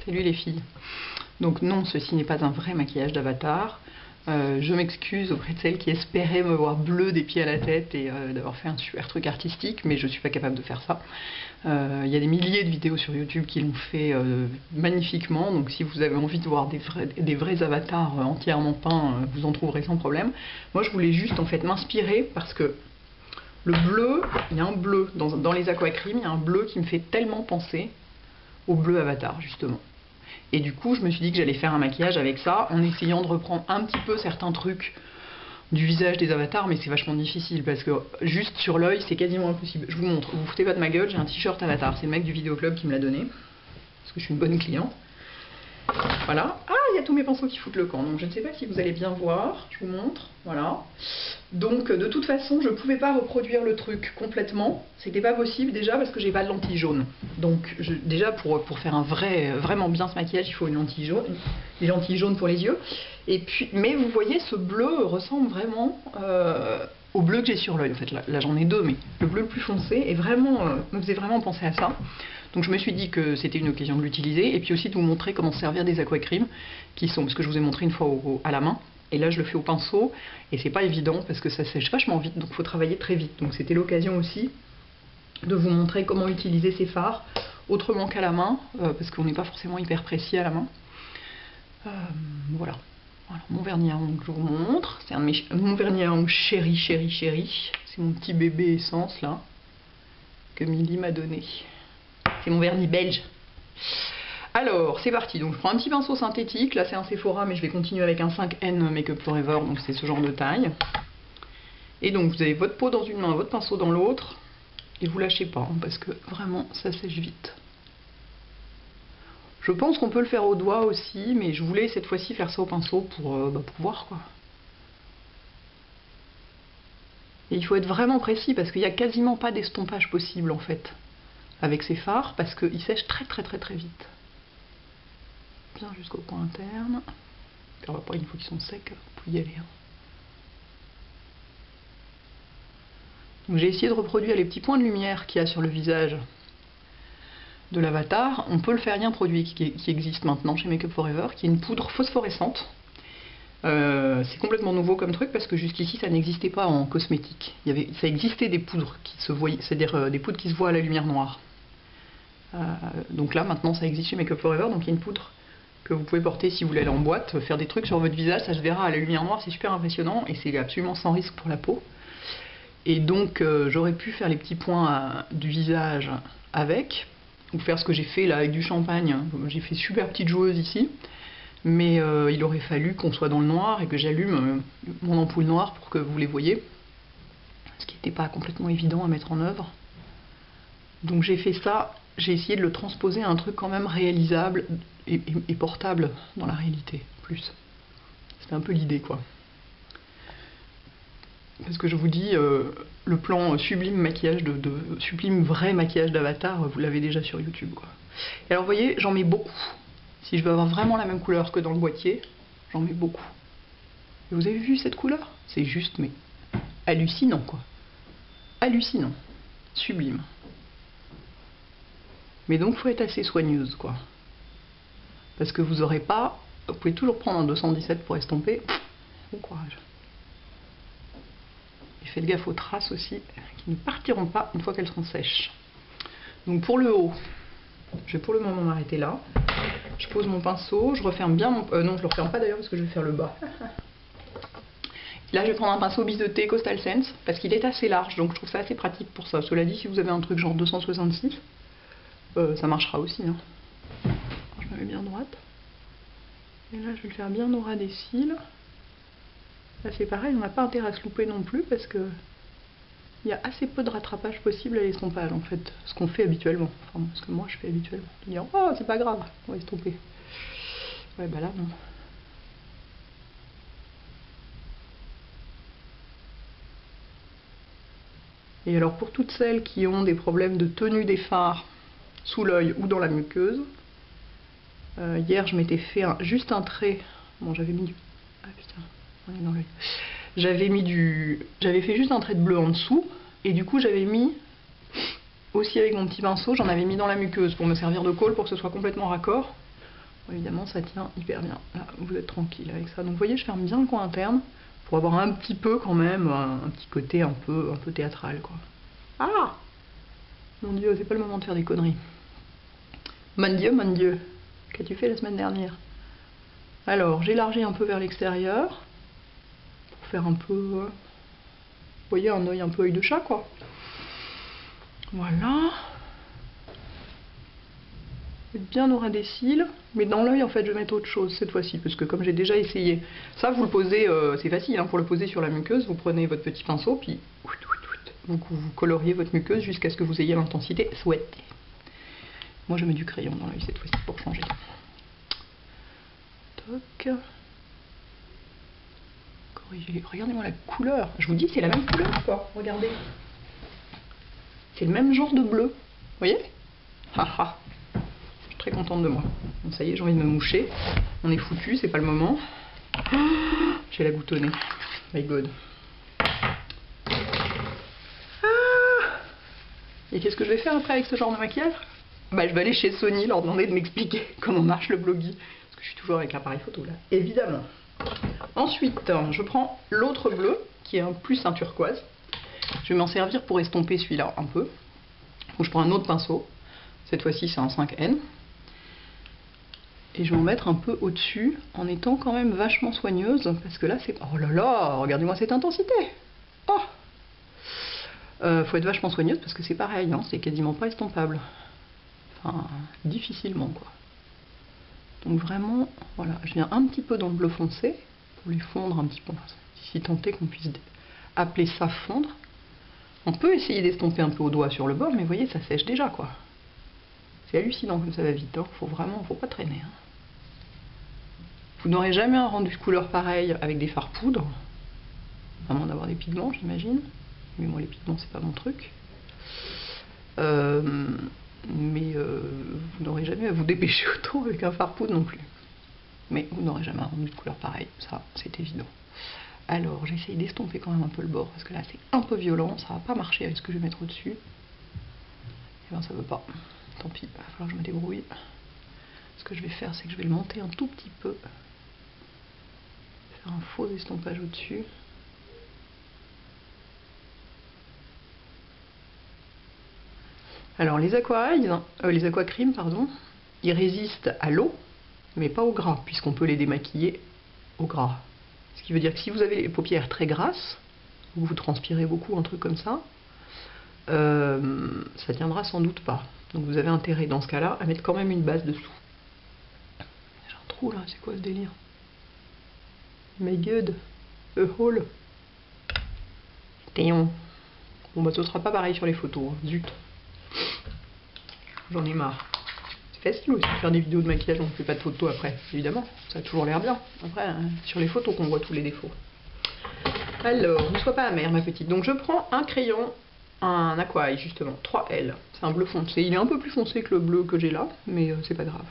Salut les filles. Donc non, ceci n'est pas un vrai maquillage d'avatar. Je m'excuse auprès de celles qui espéraient me voir bleue des pieds à la tête et d'avoir fait un super truc artistique, mais je suis pas capable de faire ça. Il y a des milliers de vidéos sur YouTube qui l'ont fait magnifiquement, donc si vous avez envie de voir des vrais avatars entièrement peints, vous en trouverez sans problème. Moi je voulais juste en fait m'inspirer parce que le bleu, il y a un bleu, dans les aquacrymes, il y a un bleu qui me fait tellement penser au bleu avatar justement. Et du coup, je me suis dit que j'allais faire un maquillage avec ça, en essayant de reprendre un petit peu certains trucs du visage des avatars, mais c'est vachement difficile, parce que juste sur l'œil, c'est quasiment impossible. Je vous montre, vous foutez pas de ma gueule, j'ai un t-shirt avatar, c'est le mec du vidéoclub qui me l'a donné, parce que je suis une bonne cliente. Voilà. Ah, il y a tous mes pinceaux qui foutent le camp, donc je ne sais pas si vous allez bien voir, je vous montre, voilà. Donc de toute façon, je ne pouvais pas reproduire le truc complètement, c'était pas possible déjà parce que j'ai pas de lentilles jaunes. Donc déjà pour faire vraiment bien ce maquillage, il faut une lentille jaune, des lentilles jaunes pour les yeux. Et puis, mais vous voyez, ce bleu ressemble vraiment au bleu que j'ai sur l'œil. En fait, là j'en ai deux, mais le bleu le plus foncé est vraiment, me faisait vraiment penser à ça. Donc je me suis dit que c'était une occasion de l'utiliser, et puis aussi de vous montrer comment servir des aquacrymes, parce que je vous ai montré une fois à la main, et là je le fais au pinceau, et c'est pas évident parce que ça sèche vachement vite, donc il faut travailler très vite. Donc c'était l'occasion aussi de vous montrer comment utiliser ces fards autrement qu'à la main, parce qu'on n'est pas forcément hyper précis à la main. Voilà. Voilà, mon vernis à ongles, je vous montre, c'est mon vernis à ongles chéri, c'est mon petit bébé essence là, que Milly m'a donné. C'est mon vernis belge. Alors, c'est parti. Donc, je prends un petit pinceau synthétique. Là, c'est un Sephora, mais je vais continuer avec un 5N Make Up Forever. Donc, c'est ce genre de taille. Et donc, vous avez votre peau dans une main, votre pinceau dans l'autre. Et vous lâchez pas, hein, parce que vraiment, ça sèche vite. Je pense qu'on peut le faire au doigt aussi, mais je voulais cette fois-ci faire ça au pinceau pour voir, quoi. Et il faut être vraiment précis, parce qu'il n'y a quasiment pas d'estompage possible, en fait, avec ces fards, parce qu'ils sèchent très vite. Bien jusqu'au point interne. Puis après, une fois qu'ils sont secs, vous pouvez y aller. Donc j'ai essayé de reproduire les petits points de lumière qu'il y a sur le visage de l'avatar. On peut le faire, il y a un produit qui existe maintenant chez Make Up Forever, qui est une poudre phosphorescente. C'est complètement nouveau comme truc parce que jusqu'ici ça n'existait pas en cosmétique. Ça existait des poudres qui se voyaient, c'est-à-dire des poudres qui se voient à la lumière noire. Donc là maintenant ça existe chez Make Up Forever, donc il y a une poudre que vous pouvez porter si vous voulez aller en boîte, faire des trucs sur votre visage, ça se verra à la lumière noire, c'est super impressionnant et c'est absolument sans risque pour la peau. Et donc j'aurais pu faire les petits points du visage avec, ou faire ce que j'ai fait là avec du champagne. J'ai fait super petite joueuse ici, mais il aurait fallu qu'on soit dans le noir et que j'allume mon ampoule noire pour que vous les voyez, ce qui n'était pas complètement évident à mettre en œuvre. Donc j'ai fait ça, j'ai essayé de le transposer à un truc quand même réalisable et portable dans la réalité, plus. C'était un peu l'idée, quoi. Parce que je vous dis, le plan sublime maquillage sublime vrai maquillage d'avatar, vous l'avez déjà sur YouTube, quoi. Et alors vous voyez, j'en mets beaucoup. Si je veux avoir vraiment la même couleur que dans le boîtier, j'en mets beaucoup. Et vous avez vu cette couleur? C'est juste, mais hallucinant, quoi. Hallucinant. Sublime. Mais donc, il faut être assez soigneuse, quoi. Parce que vous aurez pas... Vous pouvez toujours prendre un 217 pour estomper. Bon courage. Et faites gaffe aux traces aussi, qui ne partiront pas une fois qu'elles seront sèches. Donc pour le haut, je vais pour le moment m'arrêter là. Je pose mon pinceau, je referme bien mon... non, je le referme pas d'ailleurs parce que je vais faire le bas. Là, je vais prendre un pinceau biseauté Coastal Scents parce qu'il est assez large, donc je trouve ça assez pratique pour ça. Cela dit, si vous avez un truc genre 266, ça marchera aussi. Hein. Je me mets bien droite. Et là, je vais le faire bien au ras des cils. Là, c'est pareil, on n'a pas intérêt à se louper non plus parce que il y a assez peu de rattrapage possible à l'estompage, en fait. Ce qu'on fait habituellement. Enfin, ce que moi, je fais habituellement. De dire, oh, c'est pas grave, on va estomper. Ouais, bah là, non. Et alors, pour toutes celles qui ont des problèmes de tenue des fards sous l'œil ou dans la muqueuse, hier, je m'étais fait juste un trait. Bon, j'avais mis du... Ah putain, on est dans l'œil. J'avais fait juste un trait de bleu en dessous, et du coup, j'avais mis aussi avec mon petit pinceau, j'en avais mis dans la muqueuse pour me servir de colle pour que ce soit complètement raccord. évidemment ça tient hyper bien. Là, vous êtes tranquille avec ça. Donc vous voyez, je ferme bien le coin interne pour avoir un petit peu quand même, un petit côté un peu théâtral, quoi. Ah! Mon Dieu, c'est pas le moment de faire des conneries. Mon Dieu, qu'as-tu fait la semaine dernière? Alors, j'élargis un peu vers l'extérieur pour faire un peu, vous voyez, un œil un peu œil de chat, quoi. Voilà. Bien aura des cils, mais dans l'œil en fait je vais mettre autre chose cette fois-ci, parce que comme j'ai déjà essayé, ça vous le posez, c'est facile hein, pour le poser sur la muqueuse, vous prenez votre petit pinceau, puis vous coloriez votre muqueuse jusqu'à ce que vous ayez l'intensité souhaitée. Moi je mets du crayon dans l'œil cette fois-ci pour changer. Toc. Corrigez, regardez-moi la couleur, je vous dis c'est la même couleur quoi, regardez. C'est le même genre de bleu, vous voyez? Haha. Très contente de moi. Bon, ça y est, j'ai envie de me moucher. On est foutu, c'est pas le moment. J'ai la goutte au nez. My God. Et qu'est-ce que je vais faire après avec ce genre de maquillage? Bah, je vais aller chez Sony leur demander de m'expliquer comment marche le Blogi. Parce que je suis toujours avec l'appareil photo là, évidemment. Ensuite, je prends l'autre bleu, qui est plus un turquoise. Je vais m'en servir pour estomper celui-là un peu. Donc je prends un autre pinceau. Cette fois-ci, c'est un 5N. Et je vais en mettre un peu au-dessus, en étant quand même vachement soigneuse, parce que là c'est... Oh là là, regardez-moi cette intensité. Oh, faut être vachement soigneuse, parce que c'est pareil, hein, c'est quasiment pas estompable. Enfin, difficilement, quoi. Donc vraiment, voilà, je viens un petit peu dans le bleu foncé, pour les fondre un petit peu, si tant est qu'on puisse appeler ça fondre. On peut essayer d'estomper un peu au doigt sur le bord, mais vous voyez, ça sèche déjà, quoi. C'est hallucinant comme ça va vite, hein. Faut pas traîner. Hein. Vous n'aurez jamais un rendu de couleur pareil avec des fards poudre, à moins d'avoir des pigments, j'imagine. Mais moi, les pigments, c'est pas mon truc. Vous n'aurez jamais à vous dépêcher autant avec un fard poudre non plus. Mais vous n'aurez jamais un rendu de couleur pareil, ça, c'est évident. Alors, j'essaye d'estomper quand même un peu le bord, parce que là, c'est un peu violent, ça va pas marcher avec ce que je vais mettre au-dessus. Et bien, ça veut pas. Tant pis, il va falloir que je me débrouille. Ce que je vais faire, c'est que je vais le monter un tout petit peu. Faire un faux estompage au-dessus. Alors les aquacrimes, pardon, ils résistent à l'eau, mais pas au gras, puisqu'on peut les démaquiller au gras. Ce qui veut dire que si vous avez les paupières très grasses, ou vous transpirez beaucoup, un truc comme ça, ça tiendra sans doute pas. Donc vous avez intérêt dans ce cas-là à mettre quand même une base dessous. J'ai un trou là, c'est quoi ce délire? My God, a hole. Bon bah ce sera pas pareil sur les photos, hein. Zut. J'en ai marre. C'est facile aussi de faire des vidéos de maquillage, on ne fait pas de photos après, évidemment. Ça a toujours l'air bien. Après, hein, sur les photos qu'on voit tous les défauts. Alors, ne sois pas amère ma petite. Donc je prends un crayon, un aqua justement, 3L. C'est un bleu foncé. Il est un peu plus foncé que le bleu que j'ai là, mais c'est pas grave.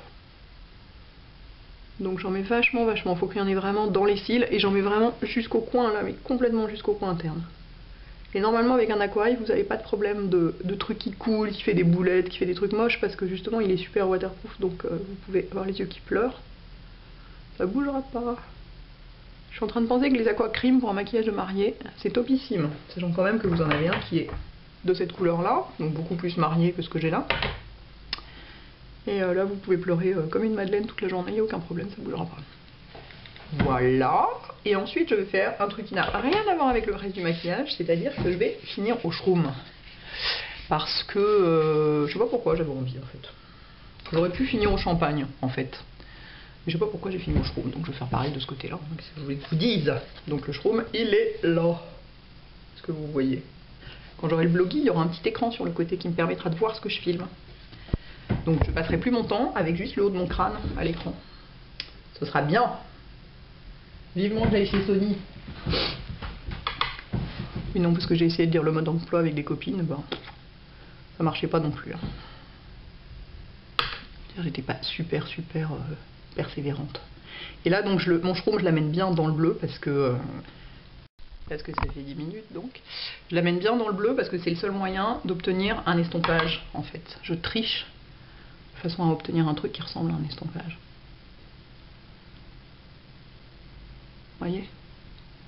Donc j'en mets vachement. Faut qu'il y en ait vraiment dans les cils. Et j'en mets vraiment jusqu'au coin là, mais complètement jusqu'au coin interne. Et normalement avec un aquarelle, vous n'avez pas de problème de truc qui coule, qui fait des boulettes, qui fait des trucs moches, parce que justement il est super waterproof, donc vous pouvez avoir les yeux qui pleurent. Ça bougera pas. Je suis en train de penser que les aquacrimes pour un maquillage de mariée, c'est topissime. Sachant quand même que vous en avez un qui est de cette couleur-là, donc beaucoup plus marié que ce que j'ai là. Et là vous pouvez pleurer comme une madeleine toute la journée, il n'y a aucun problème, ça bougera pas. Voilà, et ensuite je vais faire un truc qui n'a rien à voir avec le reste du maquillage, c'est-à-dire que je vais finir au shroom. Parce que, je sais pas pourquoi j'avais envie en fait. J'aurais pu finir au champagne en fait. Mais je sais pas pourquoi j'ai fini au shroom, donc je vais faire pareil de ce côté-là. Donc si vous voulez que je vous dise, donc le shroom il est là. Ce que vous voyez. Quand j'aurai le Blogi, il y aura un petit écran sur le côté qui me permettra de voir ce que je filme. Donc je passerai plus mon temps avec juste le haut de mon crâne à l'écran. Ce sera bien. Vivement que j'aille chez Sony. Et non, parce que j'ai essayé de dire le mode d'emploi avec des copines, ben, ça marchait pas non plus. Hein. J'étais pas super persévérante. Et là, donc, mon shroom, je l'amène bien dans le bleu parce que ça fait 10 minutes, donc. Je l'amène bien dans le bleu parce que c'est le seul moyen d'obtenir un estompage, en fait. Je triche de façon à obtenir un truc qui ressemble à un estompage. voyez.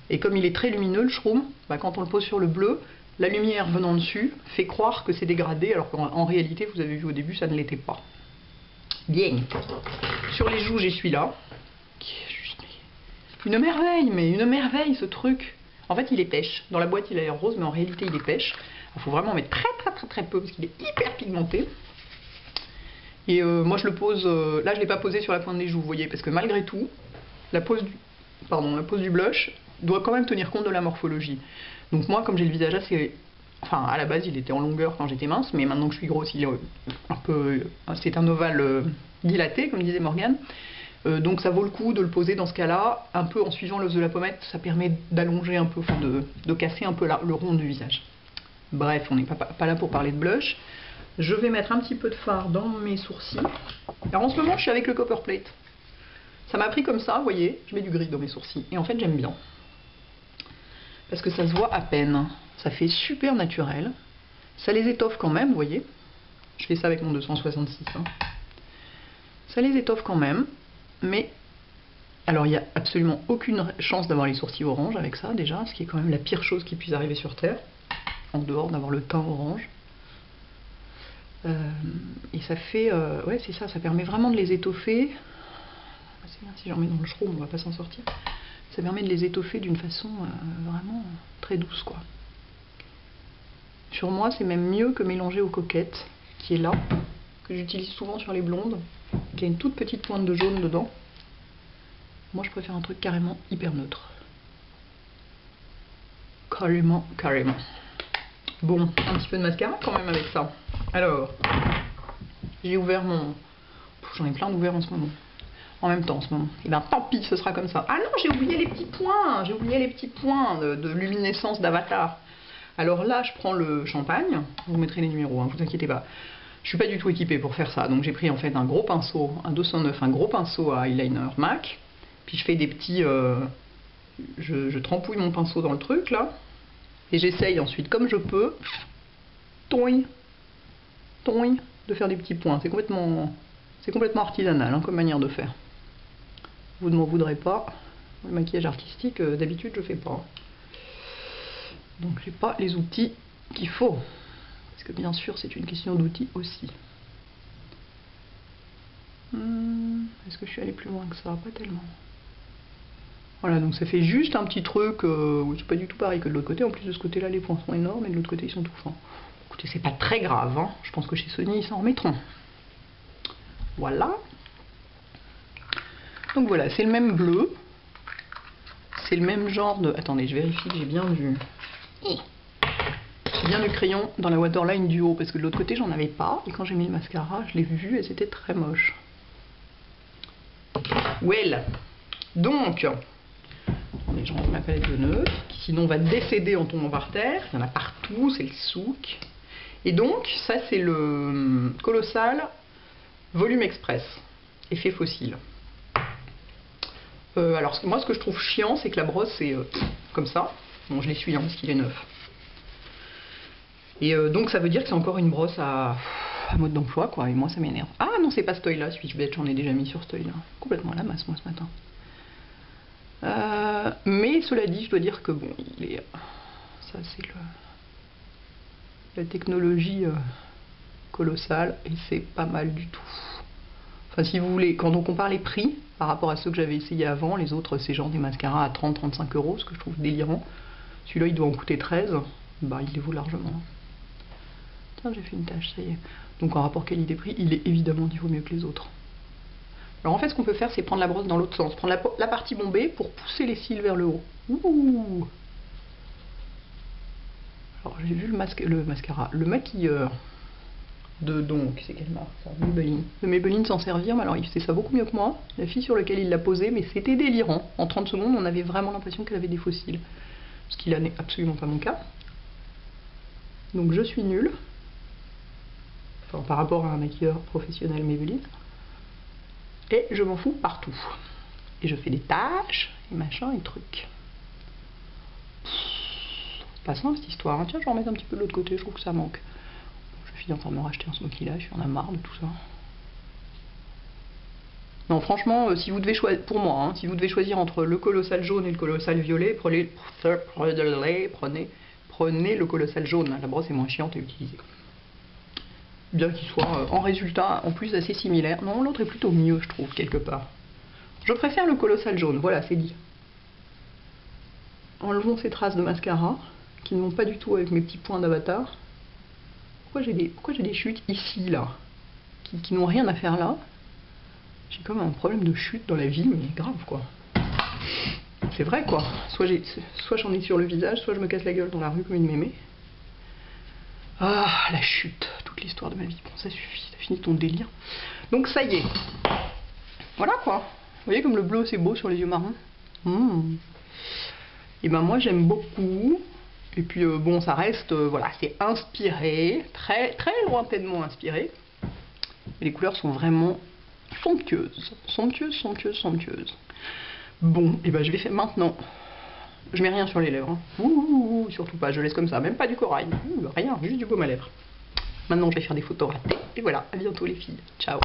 Et comme il est très lumineux le shroom, bah, quand on le pose sur le bleu, la lumière venant dessus fait croire que c'est dégradé, alors qu'en réalité, vous avez vu au début, ça ne l'était pas. Bien. Sur les joues, j'ai celui-là, qui est juste une merveille, mais une merveille ce truc. En fait, il est pêche. Dans la boîte, il a l'air rose, mais en réalité, il est pêche. Il faut vraiment mettre très peu, parce qu'il est hyper pigmenté. Et moi, je le pose... là, je ne l'ai pas posé sur la pointe des joues, vous voyez, parce que malgré tout, la pose du blush doit quand même tenir compte de la morphologie. Donc moi, comme j'ai le visage assez... Enfin, à la base, il était en longueur quand j'étais mince, mais maintenant que je suis grosse, il est un peu... C'est un ovale dilaté, comme disait Morgane. Donc ça vaut le coup de le poser dans ce cas-là, un peu en suivant l'os de la pommette. Ça permet d'allonger un peu, enfin de casser un peu le rond du visage. Bref, on n'est pas là pour parler de blush. Je vais mettre un petit peu de fard dans mes sourcils. Alors en ce moment, je suis avec le Copper Plate. Ça m'a pris comme ça, vous voyez, je mets du gris dans mes sourcils. Et en fait, j'aime bien. Parce que ça se voit à peine. Ça fait super naturel. Ça les étoffe quand même, vous voyez. Je fais ça avec mon 266. Hein. Ça les étoffe quand même. Mais, alors il n'y a absolument aucune chance d'avoir les sourcils orange avec ça, déjà. Ce qui est quand même la pire chose qui puisse arriver sur Terre. En dehors d'avoir le teint orange. Et ça fait... ouais, c'est ça, ça permet vraiment de les étoffer. C'est bien, si j'en mets dans le shroom, on va pas s'en sortir. Ça permet de les étoffer d'une façon vraiment très douce, quoi. Sur moi, c'est même mieux que mélanger aux coquettes, qui est là, que j'utilise souvent sur les blondes, qui a une toute petite pointe de jaune dedans. Moi, je préfère un truc carrément hyper neutre. Carrément. Bon, un petit peu de mascara quand même avec ça. Alors, j'ai ouvert mon... J'en ai plein d'ouverts en ce moment. En même temps en ce moment. Et ben tant pis, ce sera comme ça. Ah non, j'ai oublié les petits points. J'ai oublié les petits points de luminescence d'Avatar. Alors là, je prends le champagne. Vous mettrez les numéros, hein, vous inquiétez pas. Je suis pas du tout équipée pour faire ça. Donc j'ai pris en fait un gros pinceau, un 209, un gros pinceau à eyeliner MAC. Puis je fais des petits... je trempouille mon pinceau dans le truc là. Et j'essaye ensuite, comme je peux, toing, de faire des petits points. C'est complètement artisanal hein, comme manière de faire. Vous ne m'en voudrez pas. Le maquillage artistique, d'habitude, je fais pas. Donc j'ai pas les outils qu'il faut. Parce que bien sûr, c'est une question d'outils aussi. Est-ce que je suis allée plus loin que ça? Pas tellement. Voilà, donc ça fait juste un petit truc, c'est pas du tout pareil que de l'autre côté. En plus de ce côté-là, les points sont énormes et de l'autre côté, ils sont tout fins. Écoutez, c'est pas très grave, hein. Je pense que chez Sony, ils s'en remettront. Voilà. Donc voilà, c'est le même bleu. C'est le même genre de... Attendez, je vérifie que j'ai bien du crayon dans la waterline du haut, parce que de l'autre côté, j'en avais pas. Et quand j'ai mis le mascara, je l'ai vu et c'était très moche. Well, donc... Je range ma palette de neutres, qui sinon va décéder en tombant par terre. Il y en a partout, c'est le souk. Et donc, ça c'est le Colossal Volume Express, effet fossile. Alors moi ce que je trouve chiant, c'est que la brosse c'est comme ça. Bon, je l'essuie hein, parce qu'il est neuf. Et donc ça veut dire que c'est encore une brosse à mode d'emploi, quoi. Et moi ça m'énerve. Ah non, c'est pas ce œil-là, suis-je bête, j'en ai déjà mis sur ce œil-là. Complètement à la masse moi ce matin. Mais cela dit, je dois dire que bon, il est... ça c'est la technologie colossale et c'est pas mal du tout. Enfin si vous voulez, quand on compare les prix par rapport à ceux que j'avais essayé avant, les autres c'est genre des mascaras à 30-35 €, ce que je trouve délirant. Celui-là il doit en coûter 13, bah il les vaut largement. Tiens, j'ai fait une tache, ça y est. Donc en rapport qualité-prix, il est évidemment 10 fois mieux que les autres. Alors en fait ce qu'on peut faire c'est prendre la brosse dans l'autre sens, prendre la partie bombée pour pousser les cils vers le haut. Ouh. Alors j'ai vu le mascara, le maquilleur de donc, c'est quelle marque ça? Maybelline. De Maybelline s'en servir, mais alors il fait ça beaucoup mieux que moi. La fille sur laquelle il l'a posé, mais c'était délirant. En 30 secondes on avait vraiment l'impression qu'elle avait des fossiles. Ce qui là n'est absolument pas mon cas. Donc je suis nulle. Enfin par rapport à un maquilleur professionnel Maybelline. Et je m'en fous partout. Et je fais des taches, et machin, et trucs. Pas simple cette histoire. Hein. Tiens, je vais en remettre un petit peu de l'autre côté, je trouve que ça manque. Je finis en train de me racheter un smoky là, je en ai marre de tout ça. Non, franchement, si vous devez choisir, pour moi, hein, si vous devez choisir entre le colossal jaune et le colossal violet, prenez le colossal jaune. La brosse est moins chiante à utiliser. Bien qu'il soit en résultat en plus assez similaire. Non, l'autre est plutôt mieux, je trouve, quelque part. Je préfère le colossal jaune, voilà, c'est dit. Enlevons ces traces de mascara, qui ne vont pas du tout avec mes petits points d'avatar. Pourquoi j'ai des chutes ici, là, qui n'ont rien à faire là? J'ai comme un problème de chute dans la vie, mais grave, quoi. C'est vrai, quoi. Soit j'en ai sur le visage, soit je me casse la gueule dans la rue comme une mémé. Ah, la chute, toute l'histoire de ma vie. Bon, ça suffit, ça finit ton délire. Donc ça y est. Voilà, quoi. Vous voyez comme le bleu, c'est beau sur les yeux marrons. Et ben moi, j'aime beaucoup. Et puis, bon, ça reste, voilà, c'est inspiré, très, très lointainement inspiré. Et les couleurs sont vraiment somptueuses. Somptueuses, somptueuses, somptueuses. Bon, et ben je vais faire maintenant. Je mets rien sur les lèvres. Hein. Ouh, surtout pas, je laisse comme ça, même pas du corail. Rien, juste du baume à lèvres. Maintenant, je vais faire des photos ratées. Et voilà, à bientôt les filles. Ciao.